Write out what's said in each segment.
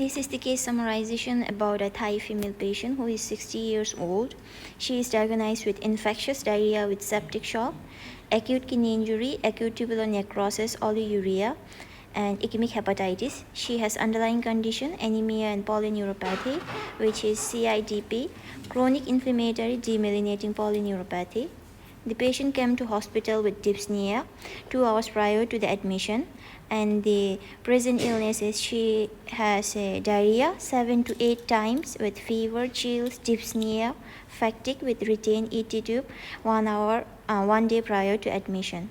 This is the case summarization about a Thai female patient who is 60 years old. She is diagnosed with infectious diarrhea with septic shock, acute kidney injury, acute tubular necrosis, oliguria, and ischemic hepatitis. She has underlying condition anemia and polyneuropathy, which is CIDP, chronic inflammatory demyelinating polyneuropathy. The patient came to hospital with dyspnea 2 hours prior to the admission, and the present illness is she has a diarrhea 7 to 8 times with fever, chills, dyspnea, fatigue with retained ET tube 1 day prior to admission.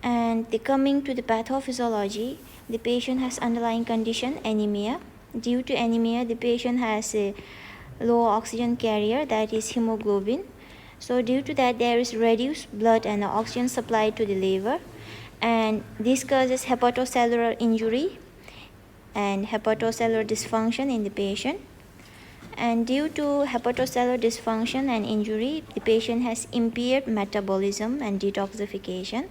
And coming to the pathophysiology, the patient has underlying condition anemia. Due to anemia, the patient has a low oxygen carrier, that is hemoglobin. So due to that, there is reduced blood and oxygen supply to the liver, and this causes hepatocellular injury and hepatocellular dysfunction in the patient. And due to hepatocellular dysfunction and injury, the patient has impaired metabolism and detoxification,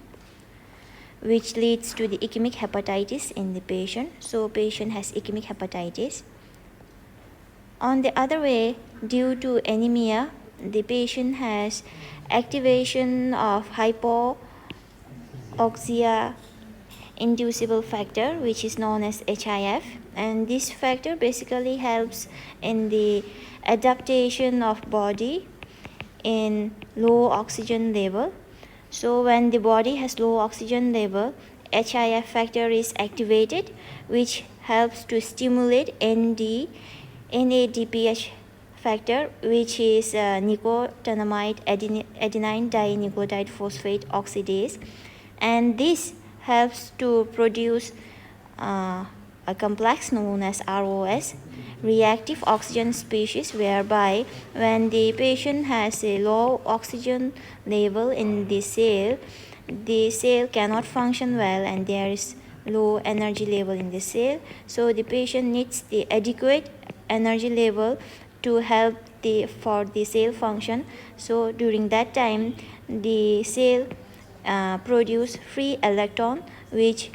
which leads to the ischemic hepatitis in the patient. So patient has ischemic hepatitis. On the other way, due to anemia, the patient has activation of hypoxia inducible factor, which is known as HIF, and this factor basically helps in the adaptation of body in low oxygen level. So when the body has low oxygen level, HIF factor is activated, which helps to stimulate NADPH factor, which is nicotinamide adenine dinucleotide phosphate oxidase, and this helps to produce a complex known as ROS, reactive oxygen species, whereby when the patient has a low oxygen level in the cell cannot function well and there is low energy level in the cell. So the patient needs the adequate energy level to help for the cell function. So during that time, the cell produce free electron, which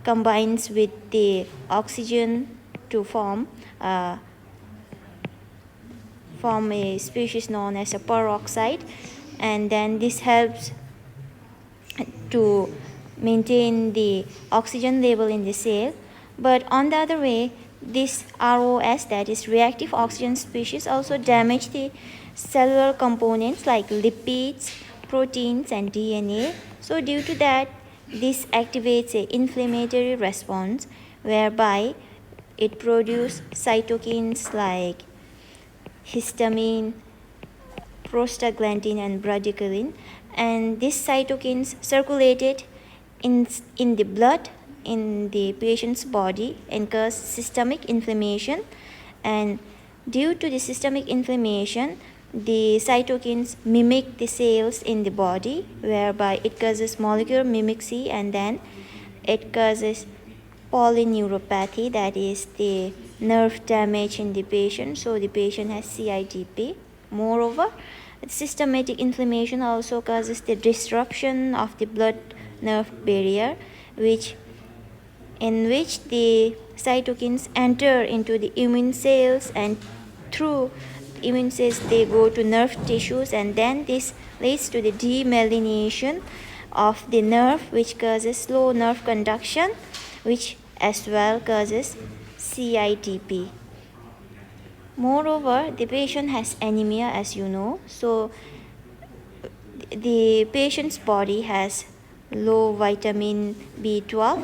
combines with the oxygen to form a species known as a peroxide, and then this helps to maintain the oxygen level in the cell. But on the other way, this ROS, that is reactive oxygen species, also damage the cellular components like lipids, proteins, and DNA. So due to that, this activates an inflammatory response, whereby it produces cytokines like histamine, prostaglandin, and bradykinin, and these cytokines circulated in the blood in the patient's body and cause systemic inflammation. And due to the systemic inflammation, the cytokines mimic the cells in the body, whereby it causes molecular mimicry, and then it causes polyneuropathy, that is the nerve damage in the patient. So the patient has CIDP. Moreover, systematic inflammation also causes the disruption of the blood nerve barrier, in which the cytokines enter into the immune cells, and through immune cells they go to nerve tissues, and then this leads to the demyelination of the nerve, which causes slow nerve conduction, which as well causes CIDP. Moreover, the patient has anemia, as you know. So the patient's body has low vitamin B12,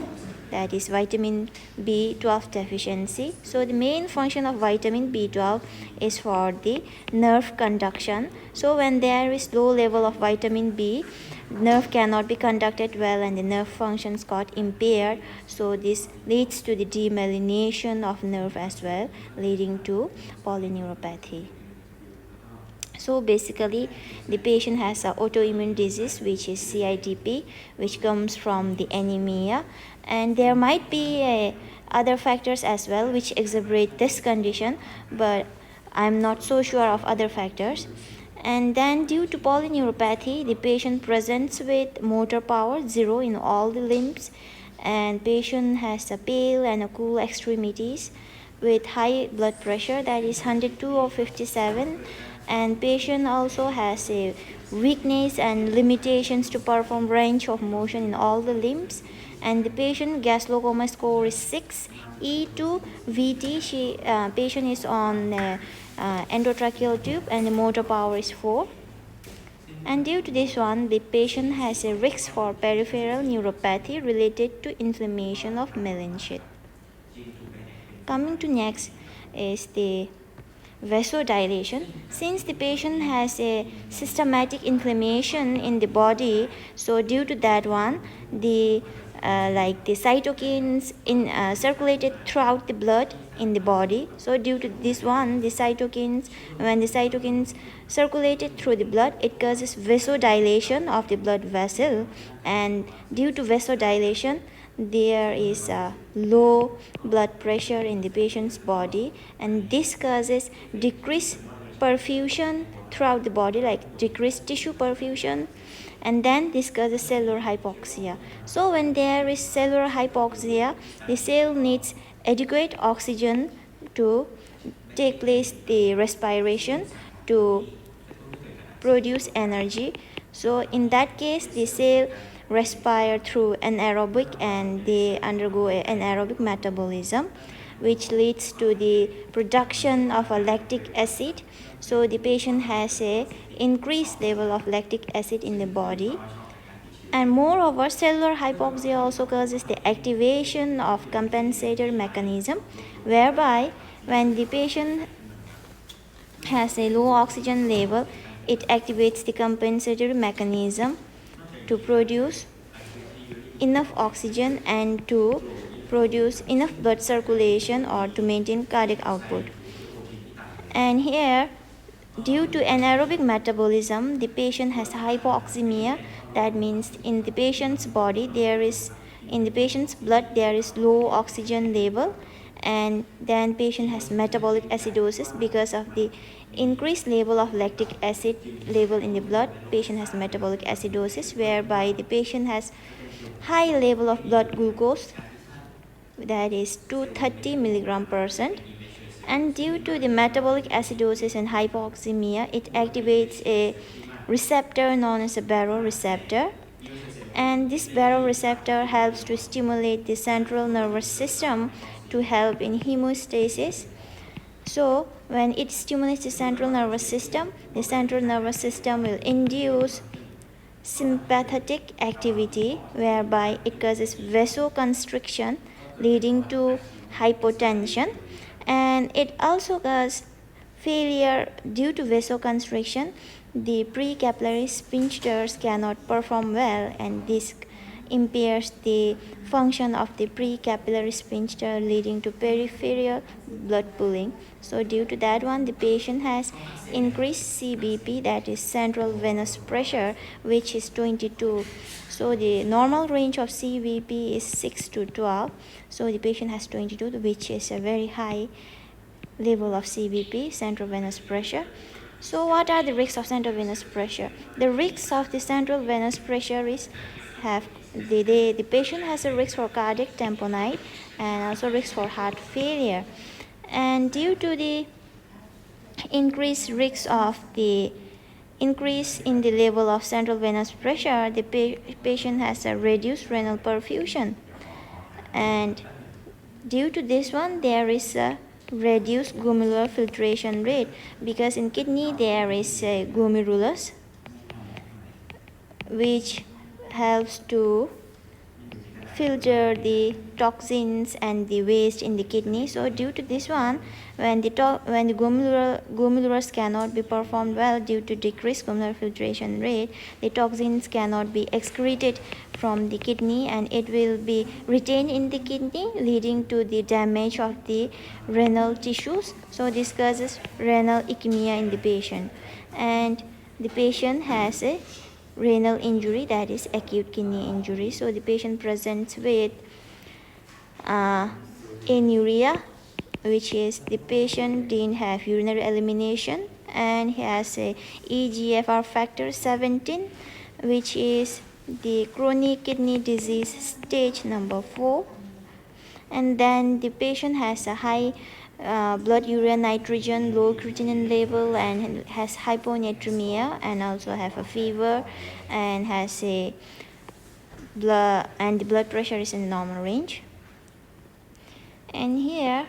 that is vitamin B12 deficiency. So the main function of vitamin B12 is for the nerve conduction. So when there is low level of vitamin B, nerve cannot be conducted well and the nerve functions got impaired. So this leads to the demyelination of nerve as well, leading to polyneuropathy. So basically, the patient has an autoimmune disease, which is CIDP, which comes from the anemia, and there might be other factors as well which exacerbate this condition, but I'm not so sure of other factors. And then due to polyneuropathy, the patient presents with motor power 0 in all the limbs, and patient has a pale and a cool extremities with high blood pressure, that is 102/57, and patient also has a weakness and limitations to perform range of motion in all the limbs, and the patient gas glaucoma score is 6. E2 VT, patient is on endotracheal tube and the motor power is 4. And due to this one, the patient has a risk for peripheral neuropathy related to inflammation of meninges. Coming to next is the vasodilation. Since the patient has a systematic inflammation in the body, so due to that one, the like the cytokines in circulated throughout the blood in the body. So due to this one, the cytokines, when the cytokines circulated through the blood, it causes vasodilation of the blood vessel, and due to vasodilation, there is a low blood pressure in the patient's body, and this causes decreased perfusion throughout the body, like decreased tissue perfusion, and then this causes cellular hypoxia. So when there is cellular hypoxia, the cell needs adequate oxygen to take place the respiration to produce energy. So in that case, the cell respire through anaerobic, and they undergo anaerobic metabolism, which leads to the production of a lactic acid. So the patient has a increased level of lactic acid in the body. And moreover, cellular hypoxia also causes the activation of compensatory mechanism, whereby when the patient has a low oxygen level, it activates the compensatory mechanism to produce enough oxygen and to produce enough blood circulation or to maintain cardiac output. And here, due to anaerobic metabolism, the patient has hypoxemia. That means in the patient's body in the patient's blood there is low oxygen level, and then patient has metabolic acidosis because of the increased level of lactic acid level in the blood. Patient has metabolic acidosis, whereby the patient has high level of blood glucose, that is 230 mg/%. And due to the metabolic acidosis and hypoxemia, it activates a receptor known as a baroreceptor, and this baroreceptor helps to stimulate the central nervous system to help in hemostasis. So when it stimulates the central nervous system will induce sympathetic activity, whereby it causes vasoconstriction leading to hypotension, and it also causes failure. Due to vasoconstriction, the precapillary sphincters cannot perform well, and this impairs the function of the precapillary sphincter, leading to peripheral blood pooling. So due to that one, the patient has increased CBP, that is central venous pressure, which is 22. So the normal range of CBP is 6 to 12. So the patient has 22, which is a very high level of CBP, central venous pressure. So what are the risks of central venous pressure? The risks of the central venous pressure is the patient has a risk for cardiac tamponade and also risk for heart failure. And due to the increased risk of the increase in the level of central venous pressure, the patient has a reduced renal perfusion. And due to this one, there is a reduced glomerular filtration rate, because in kidney there is a glomerulus which helps to filter the toxins and the waste in the kidney. So due to this one, when the glomerulus cannot be performed well due to decreased glomerular filtration rate, the toxins cannot be excreted from the kidney, and it will be retained in the kidney, leading to the damage of the renal tissues. So this causes renal ischemia in the patient, and the patient has a renal injury, that is acute kidney injury. So the patient presents with anuria, which is the patient didn't have urinary elimination, and he has a EGFR factor 17, which is the chronic kidney disease stage number 4, and then the patient has a high blood urea nitrogen, low creatinine level, and has hyponatremia, and also have a fever, and has a blood, and the blood pressure is in normal range. And here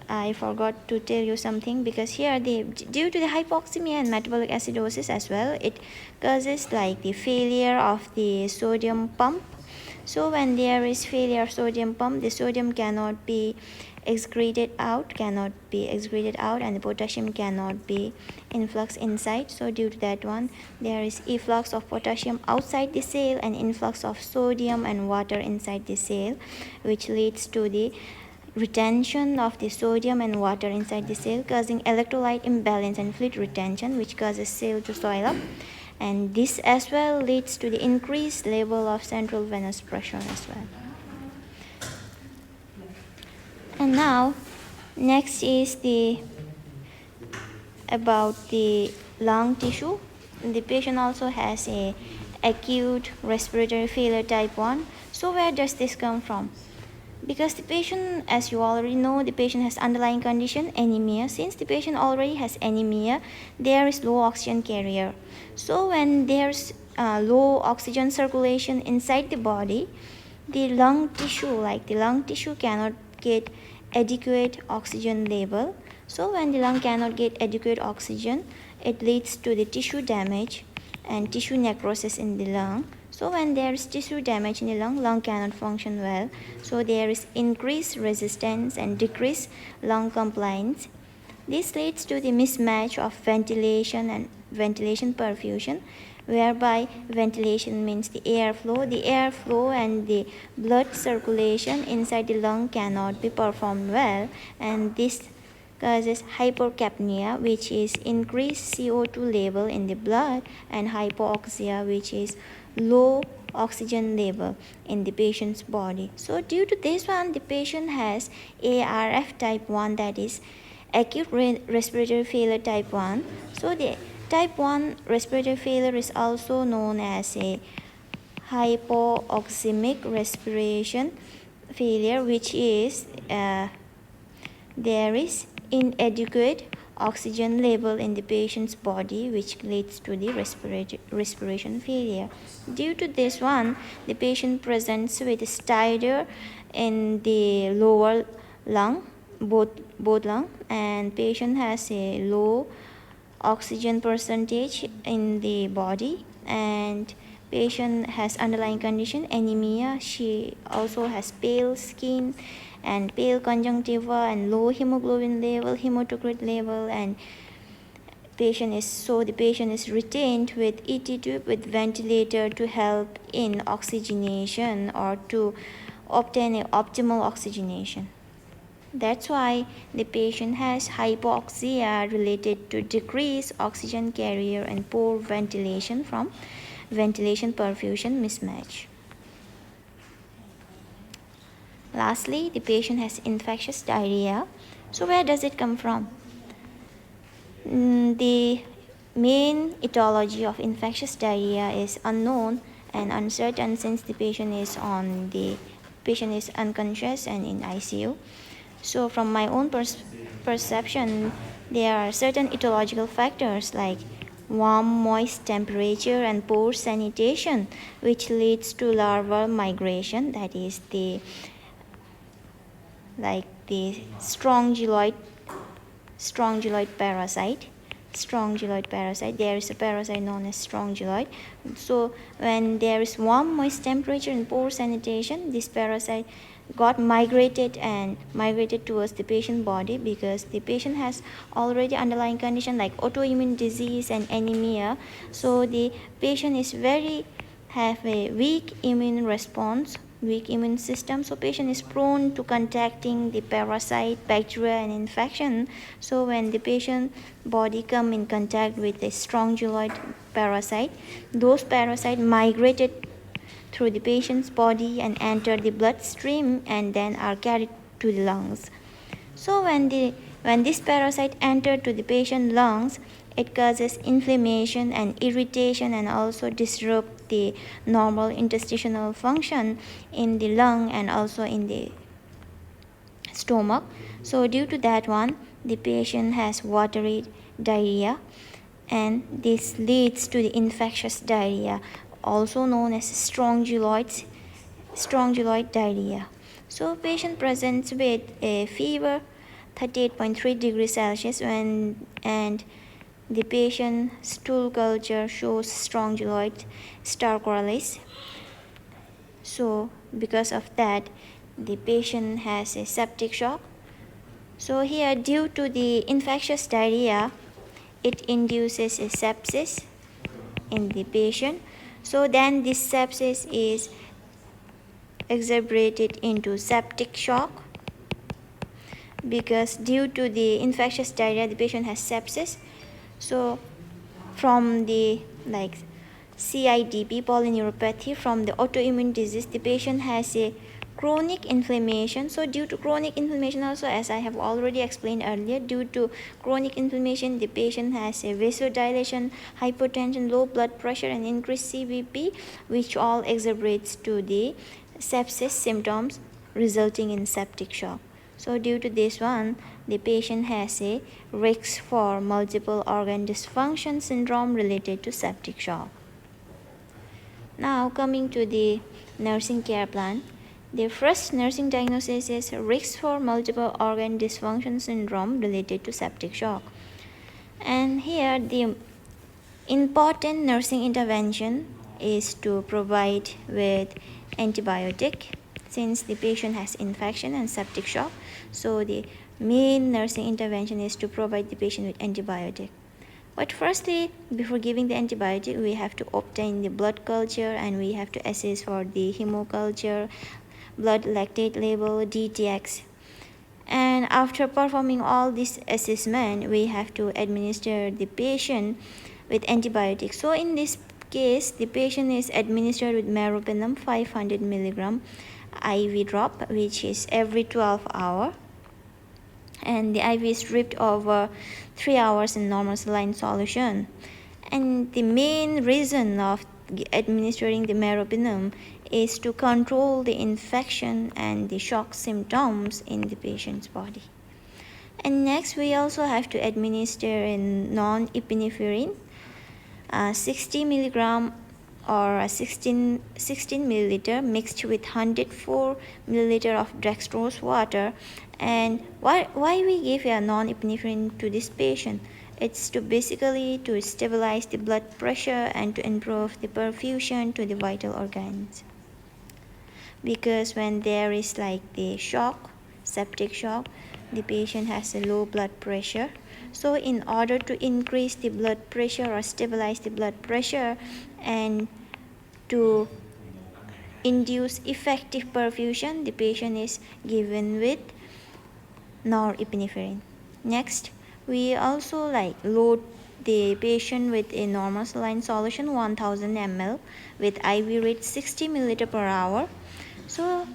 I forgot to tell you something, because here due to the hypoxemia and metabolic acidosis as well, it causes like the failure of the sodium pump. So when there is failure of sodium pump, the sodium cannot be excreted out, and the potassium cannot be influx inside. So due to that one, there is efflux of potassium outside the cell and influx of sodium and water inside the cell, which leads to the retention of the sodium and water inside the cell, causing electrolyte imbalance and fluid retention, which causes cell to soil up, and this as well leads to the increased level of central venous pressure as well. And now next is about the lung tissue. The patient also has a acute respiratory failure type 1. So where does this come from? Because the patient, as you already know, the patient has underlying condition anemia. Since the patient already has anemia, there is low oxygen carrier. So when there's low oxygen circulation inside the body, the lung tissue cannot get adequate oxygen level. So when the lung cannot get adequate oxygen, it leads to the tissue damage and tissue necrosis in the lung. So when there is tissue damage in the lung cannot function well. So there is increased resistance and decreased lung compliance. This leads to the mismatch of ventilation and ventilation perfusion, whereby ventilation means the airflow and the blood circulation inside the lung cannot be performed well, and this causes hypercapnia, which is increased CO2 level in the blood, and hypoxia, which is low oxygen level in the patient's body. So due to this one, the patient has ARF type 1, that is acute respiratory failure type 1. So the type 1 respiratory failure is also known as a hypoxemic respiration failure, which is there is inadequate oxygen level in the patient's body, which leads to the respiration failure. Due to this one, the patient presents with stridor in the lower lung, both lung, and patient has a low oxygen percentage in the body, and patient has underlying condition anemia. She also has pale skin and pale conjunctiva and low hemoglobin level, hematocrit level, and the patient is retained with ET tube with ventilator to help in oxygenation or to obtain an optimal oxygenation. That's why the patient has hypoxia related to decreased oxygen carrier and poor ventilation from ventilation perfusion mismatch. Lastly, the patient has infectious diarrhea. So where does it come from? The main etiology of infectious diarrhea is unknown and uncertain, since the patient is unconscious and in ICU. So from my own perception, there are certain etiological factors like warm, moist temperature and poor sanitation, which leads to larval migration, that is the strongyloid parasite. There is a parasite known as strongyloid. So when there is warm, moist temperature and poor sanitation, this parasite got migrated towards the patient body, because the patient has already underlying condition like autoimmune disease and anemia. So the patient have a weak immune system. So patient is prone to contacting the parasite, bacteria and infection. So when the patient body come in contact with a strongyloid parasite, those parasite migrated through the patient's body and enter the bloodstream and then are carried to the lungs. So when this parasite entered to the patient's lungs, it causes inflammation and irritation and also disrupt the normal intestinal function in the lung and also in the stomach. So due to that one, the patient has watery diarrhea, and this leads to the infectious diarrhea, also known as strongyloid diarrhea. So patient presents with a fever 38.3 degrees Celsius and the patient's stool culture shows strongyloid stercoralis. So because of that, the patient has a septic shock. So here, due to the infectious diarrhea, it induces a sepsis in the patient. So then this sepsis is exacerbated into septic shock, because due to the infectious diarrhea the patient has sepsis. So from the CIDP, polyneuropathy, from the autoimmune disease, the patient has a chronic inflammation. So due to chronic inflammation also, as I have already explained earlier, due to chronic inflammation the patient has a vasodilation, hypertension, low blood pressure and increased CBP, which all exacerbates to the sepsis symptoms resulting in septic shock. So due to this one, the patient has a risk for multiple organ dysfunction syndrome related to septic shock. Now coming to the nursing care plan. The first nursing diagnosis is risk for multiple organ dysfunction syndrome related to septic shock. And here the important nursing intervention is to provide with antibiotic, since the patient has infection and septic shock. So the main nursing intervention is to provide the patient with antibiotic. But firstly, before giving the antibiotic, we have to obtain the blood culture and we have to assess for the hemoculture, blood lactate level, DTX. And after performing all this assessment, we have to administer the patient with antibiotics. So in this case, the patient is administered with meropenem 500 milligram IV drop, which is every 12 hours. And the IV is dripped over 3 hours in normal saline solution. And the main reason of administering the meropenem is to control the infection and the shock symptoms in the patient's body. And next, we also have to administer a non-epinephrine 60 milligram or 16 milliliter mixed with 104 milliliter of dextrose water. And why we give a non-epinephrine to this patient? It's to basically to stabilize the blood pressure and to improve the perfusion to the vital organs. Because when there is like the shock, septic shock, the patient has a low blood pressure. So in order to increase the blood pressure or stabilize the blood pressure and to induce effective perfusion, the patient is given with norepinephrine. Next, we also load the patient with a normal saline solution 1000 ml with IV rate 60 milliliter per hour. So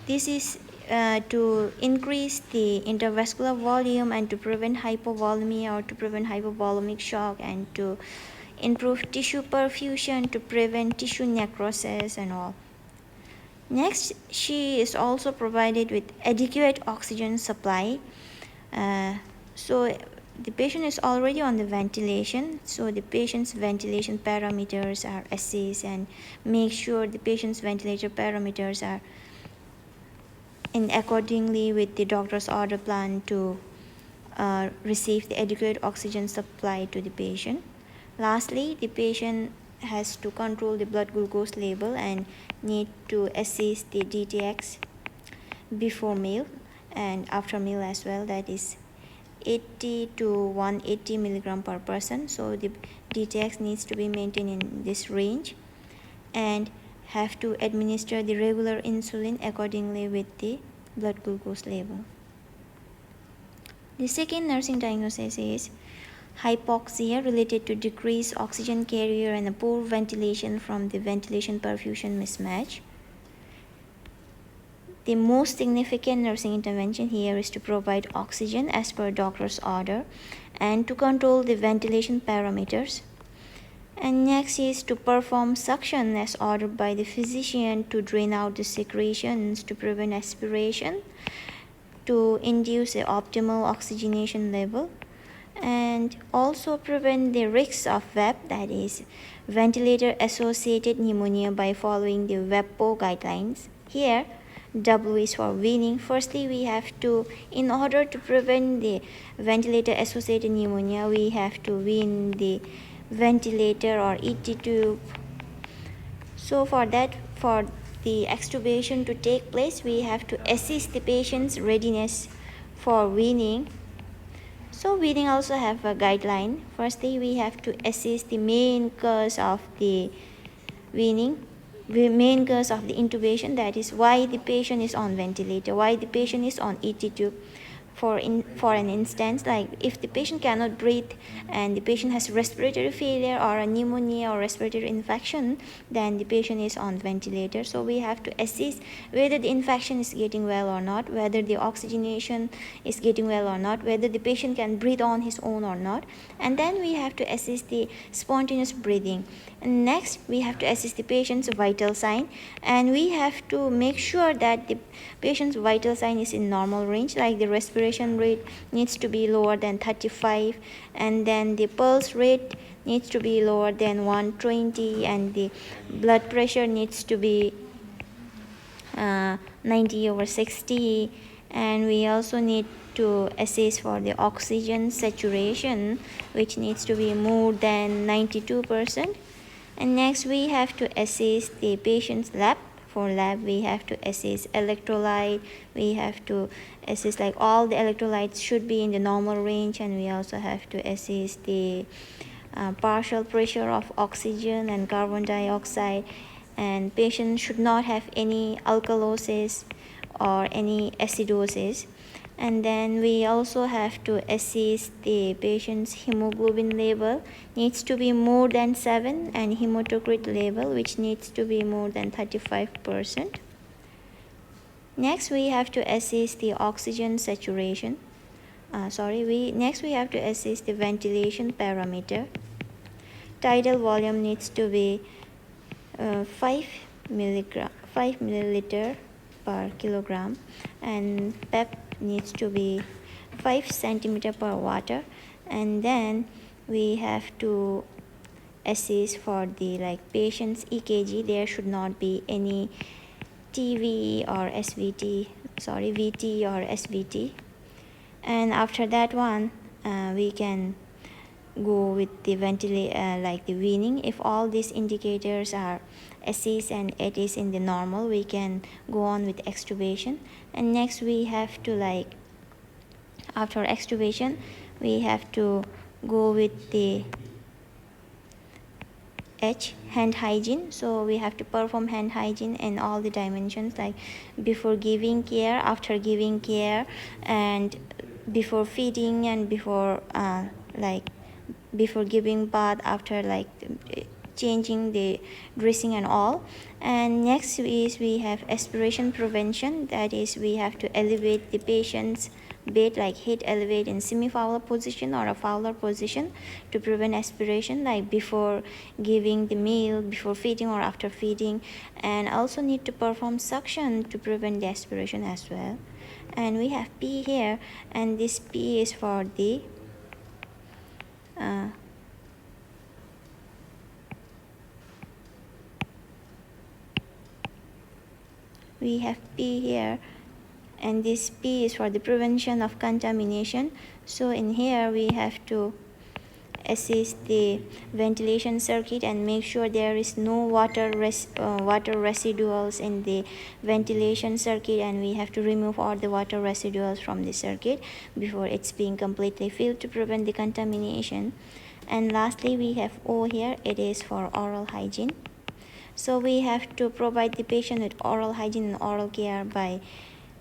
this is to increase the intravascular volume and to prevent hypovolemia or to prevent hypovolemic shock and to improve tissue perfusion, to prevent tissue necrosis and all. Next, she is also provided with adequate oxygen supply. So the patient is already on the ventilation, so the patient's ventilation parameters are assessed and make sure the patient's ventilator parameters are in accordingly with the doctor's order plan to receive the adequate oxygen supply to the patient. Lastly, the patient has to control the blood glucose level and need to assess the DTX before meal and after meal as well, that is 80 to 180 milligram per person. So the DTX needs to be maintained in this range and have to administer the regular insulin accordingly with the blood glucose level. The second nursing diagnosis is hypoxia related to decreased oxygen carrier and a poor ventilation from the ventilation perfusion mismatch. The most significant nursing intervention here is to provide oxygen as per doctor's order and to control the ventilation parameters. And next is to perform suction as ordered by the physician to drain out the secretions, to prevent aspiration, to induce the optimal oxygenation level, and also prevent the risks of VAP, that is ventilator associated pneumonia, by following the VAPO guidelines. Here W is for weaning. Firstly, we have to, in order to prevent the ventilator associated pneumonia, we have to wean the ventilator or ET tube. So for that, for the extubation to take place, we have to assess the patient's readiness for weaning. So weaning also have a guideline. Firstly, we have to assess the main cause of the weaning, the main cause of the intubation, that is why the patient is on ventilator, why the patient is on ET tube. For an instance, like if the patient cannot breathe and the patient has respiratory failure or a pneumonia or respiratory infection, then the patient is on ventilator. So we have to assess whether the infection is getting well or not, whether the oxygenation is getting well or not, whether the patient can breathe on his own or not, and then we have to assess the spontaneous breathing. And next we have to assess the patient's vital sign, and we have to make sure that the patient's vital sign is in normal range, like the respiration rate needs to be lower than 35, and then the pulse rate needs to be lower than 120, and the blood pressure needs to be 90/60, and we also need to assess for the oxygen saturation, which needs to be more than 92%. And next we have to assess the patient's lab. For lab, we have to assess electrolyte, we have to assess like all the electrolytes should be in the normal range, and we also have to assess the partial pressure of oxygen and carbon dioxide, and patient should not have any alkalosis or any acidosis. And then we also have to assess the patient's hemoglobin level, needs to be more than 7, and hematocrit level, which needs to be more than 35%. Next we have to assess the oxygen saturation. Next we have to assess the ventilation parameter. Tidal volume needs to be 5 milliliter per kilogram, and PEP needs to be 5 centimeter per water. And then we have to assess for the patient's EKG. There should not be any VT or SVT. And after that one, we can go with the the weaning. If all these indicators are assessed and it is in the normal, we can go on with extubation. And next we have to after extubation, we have to go with the hand hygiene. So we have to perform hand hygiene in all the dimensions, like before giving care, after giving care, and before feeding, and before giving bath, after changing the dressing and all. And next is we have aspiration prevention, that is we have to elevate the patient's bed, like head elevate in semi-fowler position or a fowler position, to prevent aspiration, like before giving the meal, before feeding or after feeding. And also need to perform suction to prevent the aspiration as well. And we have P here, and this P is for the we have P here, and this P is for the prevention of contamination. So in here we have to assess the ventilation circuit and make sure there is no water residuals in the ventilation circuit, and we have to remove all the water residuals from the circuit before it's being completely filled to prevent the contamination. And lastly we have O here, it is for oral hygiene. So we have to provide the patient with oral hygiene and oral care by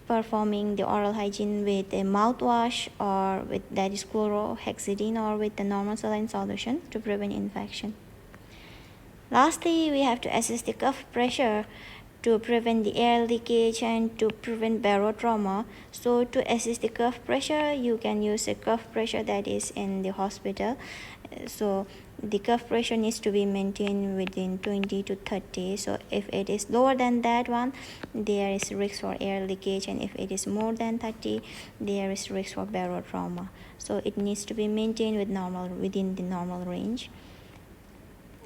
performing the oral hygiene with a mouthwash, or with that is chlorhexidine, or with the normal saline solution to prevent infection. Lastly, we have to assess the cuff pressure to prevent the air leakage and to prevent barotrauma. So to assess the cuff pressure, you can use a cuff pressure that is in the hospital. So the cuff pressure needs to be maintained within 20 to 30. So if it is lower than that one, there is risk for air leakage, and if it is more than 30, there is risk for barotrauma. So it needs to be maintained within the normal range.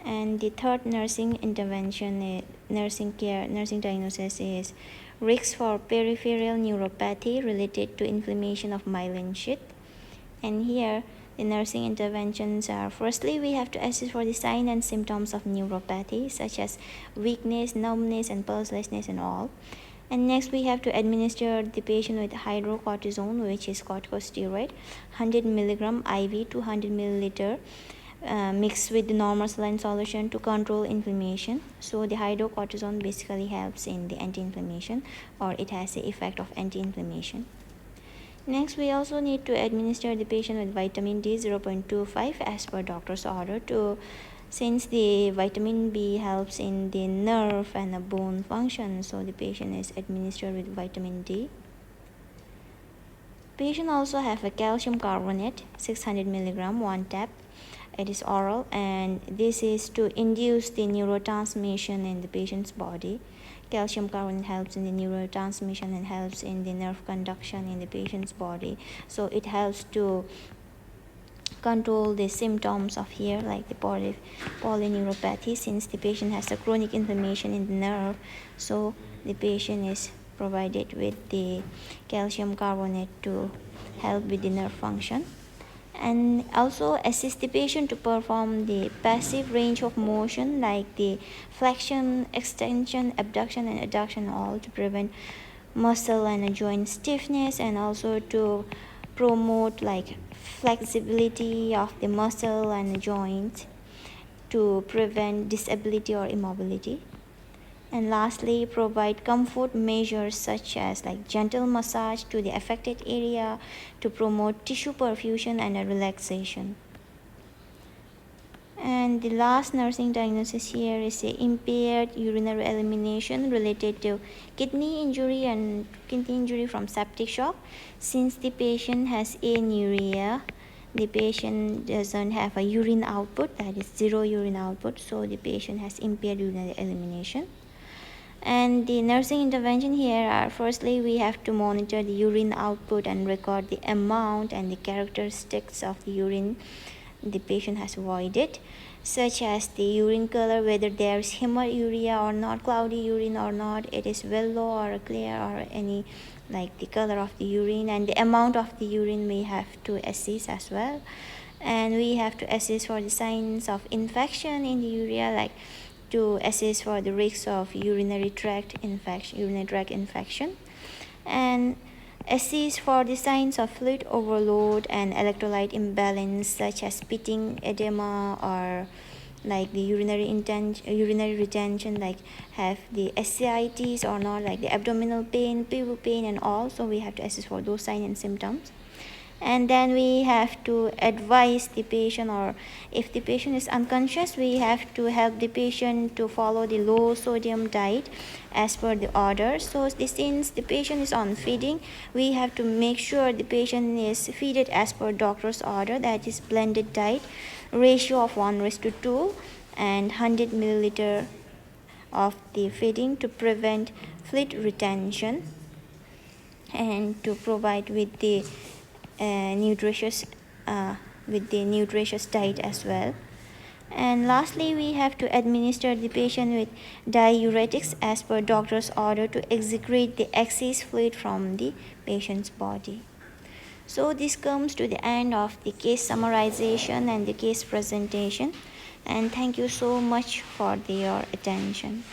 And the third nursing intervention, nursing diagnosis is risk for peripheral neuropathy related to inflammation of myelin sheath. And here the nursing interventions are: firstly, we have to assess for the signs and symptoms of neuropathy, such as weakness, numbness, and pulselessness and all. And next, we have to administer the patient with hydrocortisone, which is corticosteroid, 100 milligram IV, 200 milliliter, mixed with the normal saline solution to control inflammation. So the hydrocortisone basically helps in the anti-inflammation, or it has the effect of anti-inflammation. Next, we also need to administer the patient with vitamin D 0.25 as per doctor's order, since the vitamin B helps in the nerve and the bone function, so the patient is administered with vitamin D. Patient also have a calcium carbonate 600 milligram, 1 tab. It is oral, and this is to induce the neurotransmission in the patient's body. Calcium carbonate helps in the neurotransmission and helps in the nerve conduction in the patient's body. So it helps to control the symptoms of here, like the polyneuropathy, since the patient has a chronic inflammation in the nerve. So the patient is provided with the calcium carbonate to help with the nerve function, and also assist the patient to perform the passive range of motion, like the flexion, extension, abduction, and adduction, all to prevent muscle and joint stiffness, and also to promote like flexibility of the muscle and joints to prevent disability or immobility. And lastly, provide comfort measures such as like gentle massage to the affected area to promote tissue perfusion and a relaxation. And the last nursing diagnosis here is a impaired urinary elimination related to kidney injury from septic shock. Since the patient has anuria, the patient doesn't have a urine output, that is zero urine output, so the patient has impaired urinary elimination. And the nursing intervention here are: firstly, we have to monitor the urine output and record the amount and the characteristics of the urine the patient has voided, such as the urine color, whether there is hematuria or not, cloudy urine or not, it is yellow or clear, or any like the color of the urine, and the amount of the urine we have to assess as well. And we have to assess for the signs of infection in the urea, like to assess for the risk of urinary tract infection, and assess for the signs of fluid overload and electrolyte imbalance, such as pitting edema, or like the urinary retention, like have the ascites or not, like the abdominal pain, pelvic pain and all. So we have to assess for those signs and symptoms. And then we have to advise the patient, or if the patient is unconscious, we have to help the patient to follow the low sodium diet as per the order. So since the patient is on feeding, we have to make sure the patient is fed as per doctor's order, that is blended diet ratio of 1:2 and 100 milliliter of the feeding to prevent fluid retention and to provide with the nutritious diet as well. And lastly, we have to administer the patient with diuretics as per doctor's order to excrete the excess fluid from the patient's body. So this comes to the end of the case summarization and the case presentation, and thank you so much for your attention.